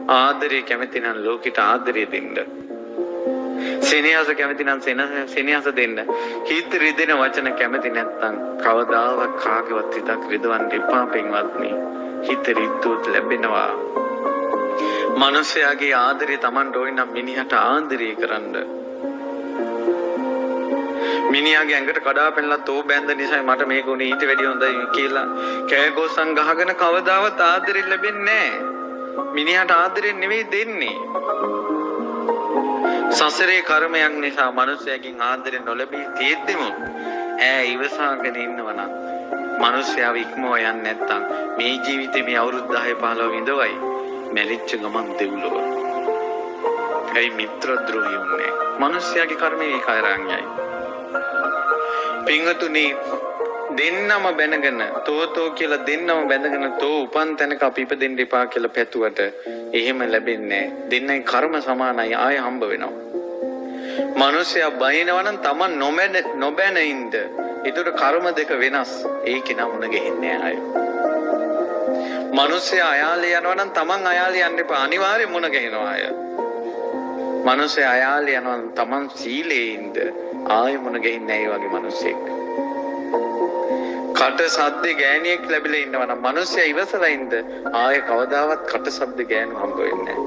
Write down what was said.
ආදරය කැමති නම් ලෝකෙට ආදරය දෙන්න. සෙනෙහස කැමති නම් සෙනෙහස දෙන්න. හිත රිදෙන වචන කැමති නැත්නම් කවදාවත් කාගේවත් හිතක් රිදවන්න එපා පින්වත්නි. හිත රිද්දුවොත් ලැබෙනවා. මනුස්සයාගේ ආදරය Tamanට ඕන නම් මිනිහට ආදරය කරන්න. මිනිහාගේ ඇඟට කඩා පැනලා තෝ බැඳ නිසා මට මේක උනේ ඊට වැඩිය හොඳයි කියලා කෑගොස්සන් ගහගෙන කවදාවත් ආදරෙ ලැබෙන්නේ නැහැ. මිනිහාට ආදරෙ නෙවෙයි දෙන්නේ. සසරේ කර්මයක් නිසා මනුස්සයාගෙන් ආදරෙ නොලැබී තියෙද්දිම ඈ ඉවසාගෙන ඉන්නවනම් මනුස්සයාව ඉක්මව යන්නේ නැත්තම් මේ ජීවිතේ මේ අවුරුදු 10 15 විඳවයි මැරිච්ච ගමන් දෙව්ලොව. ඒ මිත්‍ර ද්‍රෝහී උන්නේ. මනුස්සයාගේ කර්මය ඒකයි. පිංගතුනි දෙන්නම බැනගෙන තෝතෝ කියලා දෙන්නම බැඳගෙන තෝ උපන් තැනක අපි ඉපදෙන්න එපා කියලා පැතුවට එහෙම ලැබෙන්නේ නැහැ. දෙන්නයි කර්ම සමානයි ආය හම්බ වෙනවා. මිනිස්සයා බයිනවා නම් Taman නොබැන ඉන්න. ඒතර කර්ම දෙක වෙනස්. ඒකේ නම් උණ ගෙහින්නේ ආය. මිනිස්සයා අයාලේ යනවා නම් Taman අයාලේ යන්න එපා. අනිවාර්යෙන් මුණ ගෙහිනවා ආය. මිනිස්සයා අයාලේ යනවා නම් Taman සීලේ ඉන්න. ආය මුණ ගෙහින්නේ නැහැ වගේ මිනිස්සෙක්. කට සද්දේ ගෑණියෙක් ලැබිලා ඉන්නවා නම් මිනිස්සයා ඉවසලා ඉන්න ආය කවදාවත් කට සද්ද ගෑනු හම්බ වෙන්නේ නැහැ.